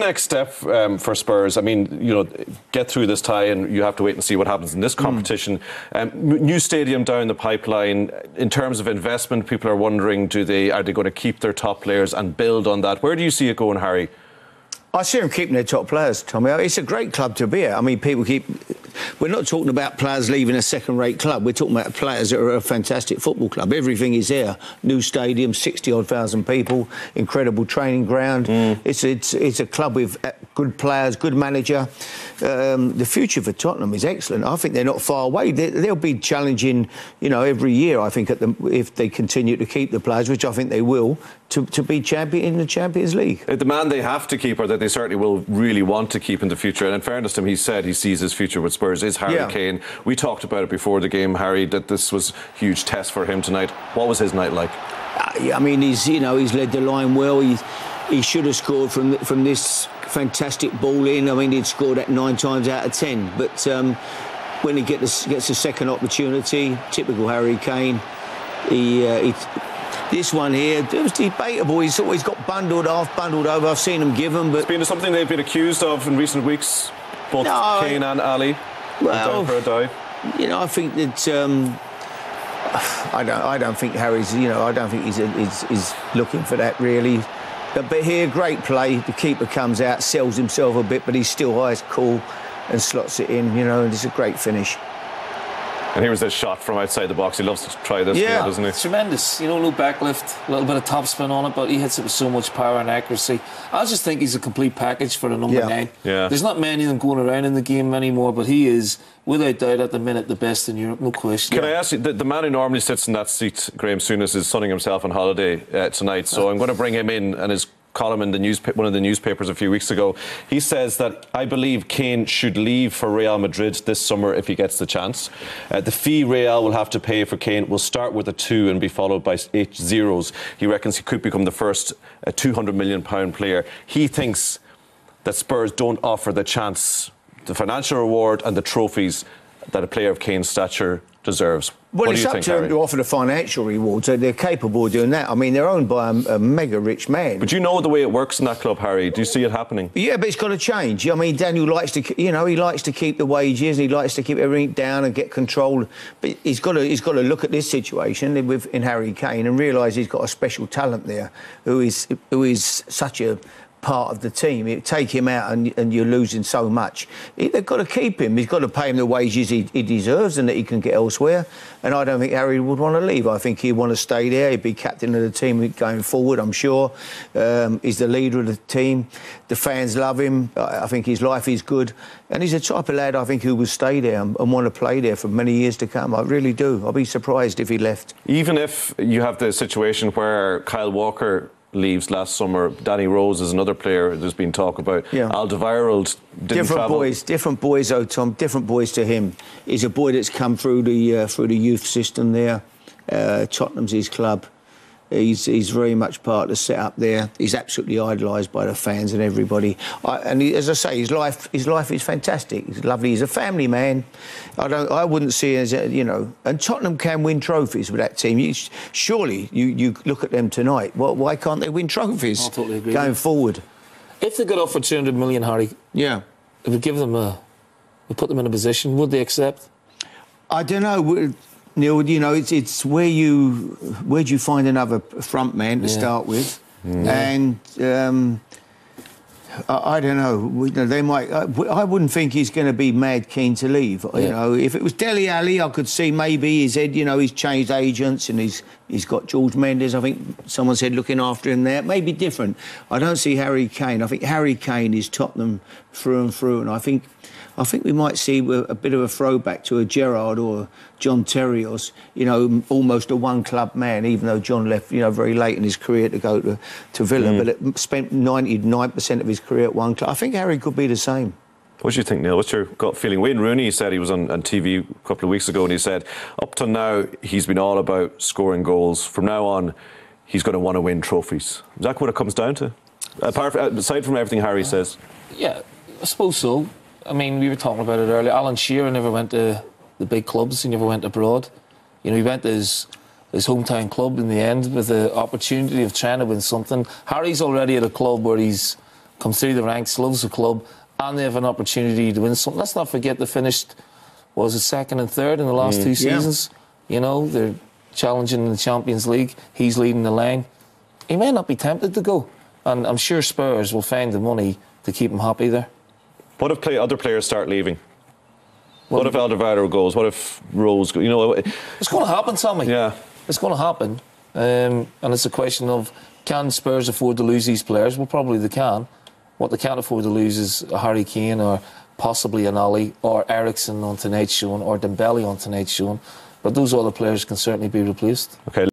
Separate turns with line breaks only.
next step for Spurs? I mean, you know, get through this tie and you have to wait and see what happens in this competition. New stadium down the pipeline. In terms of investment, people are wondering, are they going to keep their top players and build on that? Where do you see it going, Harry?
I see them keeping their top players, Tommy. It's a great club to be at. I mean, we're not talking about players leaving a second-rate club. We're talking about players that are a fantastic football club. Everything is there. New stadium, 60-odd thousand people, incredible training ground. It's a club with good players, good manager. The future for Tottenham is excellent. I think they're not far away. They'll be challenging, you know, every year, I think, if they continue to keep the players, which I think they will, to be champion in the Champions League.
The man they have to keep, or that they certainly will really want to keep in the future, and in fairness to him, he said he sees his future with Spurs, is Harry Kane. We talked about it before the game, Harry, that this was a huge test for him tonight. What was his night like?
I mean, he's led the line well. He should have scored from this fantastic ball in. I mean, he'd scored that 9 times out of 10. But when he gets a second opportunity, typical Harry Kane, this one here, it was debatable. He's always got bundled off, bundled over. I've seen him give them, but...
It's been something they've been accused of in recent weeks, both Kane and Ali.
Well,
down for a dive.
You know, I think that... I don't think Harry's... You know, I don't think he's looking for that, really. But here, great play. The keeper comes out, sells himself a bit, but he's still ice cool and slots it in, you know, and it's a great finish.
And here was this shot from outside the box. He loves to try this, doesn't he?
It's tremendous. You know, no backlift, a little bit of topspin on it, but he hits it with so much power and accuracy. I just think he's a complete package for the number 9.
Yeah.
There's not many of them going around in the game anymore, but he is, without doubt, at the minute, the best in Europe, no question.
Can I ask you, the man who normally sits in that seat, Graham Souness, is sunning himself on holiday tonight, so I'm going to bring him in, and his column in one of the newspapers a few weeks ago, he says that I believe Kane should leave for Real Madrid this summer if he gets the chance. The fee Real will have to pay for Kane will start with a 2 and be followed by 8 zeros. He reckons he could become the first £200 million player. He thinks that Spurs don't offer the chance, the financial reward and the trophies that a player of Kane's stature deserves.
Well, it's up to them to offer the financial reward, so they're capable of doing that. I mean, they're owned by a mega rich man.
But you know the way it works in that club, Harry. Do you see it happening? Yeah,
but it's got to change. I mean, Daniel likes to, you know, he likes to keep the wages, and he likes to keep everything down and get control. But he's got to look at this situation in Harry Kane and realise he's got a special talent there, who is such a part of the team. You take him out and you're losing so much. They've got to keep him. He's got to pay him the wages he deserves and that he can get elsewhere. And I don't think Harry would want to leave. I think he'd want to stay there. He'd be captain of the team going forward, I'm sure. He's the leader of the team. The fans love him. I think his life is good. And he's the type of lad, I think, who will stay there and want to play there for many years to come. I really do. I'll be surprised if he left.
Even if you have the situation where Kyle Walker leaves last summer, Danny Rose is another player there's been talk about. Alderweireld didn't travel.
Different boys, though, Tom. Different boys to him. He's a boy that's come through the youth system there. Tottenham's his club. He's very much part of the setup there. He's absolutely idolised by the fans and everybody. As I say, his life is fantastic. He's lovely. He's a family man. I wouldn't see it as you know. And Tottenham can win trophies with that team. Surely you look at them tonight. Why can't they win trophies?
I totally agree.
Going forward.
If they got offered 200 million, Harry,
it
would give them would put them in a position. Would they accept?
I don't know. Neil, you know, it's where do you find another front man to start with, and I don't know. They might. I wouldn't think he's going to be mad keen to leave. You know, if it was Dele Ali, I could see maybe he said, you know, he's changed agents and he's got George Mendes. I think someone said looking after him there. Maybe different. I don't see Harry Kane. I think Harry Kane is Tottenham through and through, and I think we might see a bit of a throwback to a Gerrard or John Terry, or, you know, almost a one-club man, even though John left, you know, very late in his career to go to Villa, but it spent 99% of his career at one club. I think Harry could be the same.
What do you think, Neil? What's your gut feeling? Wayne Rooney said, he was on TV a couple of weeks ago, and he said, up till now, he's been all about scoring goals. From now on, he's going to want to win trophies. Is that what it comes down to? Aside from everything Harry says.
Yeah, I suppose so. I mean, we were talking about it earlier. Alan Shearer never went to the big clubs. He never went abroad. You know, he went to his hometown club in the end with the opportunity of trying to win something. Harry's already at a club where he's comes through the ranks, loves the club, and they have an opportunity to win something. Let's not forget they finished, was it second and third in the last 2 seasons? You know, they're challenging in the Champions League. He's leading the line. He may not be tempted to go. And I'm sure Spurs will find the money to keep him happy there.
What if other players start leaving? What if Alderweireld goes? What if Rose goes? You know,
it's going to happen, Tommy.
Yeah.
It's going to happen. And it's a question of, can Spurs afford to lose these players? Well, probably they can. What they can't afford to lose is a Harry Kane or possibly an Ali or Eriksen on tonight's show or Dembele on tonight's show. But those other players can certainly be replaced.
Okay.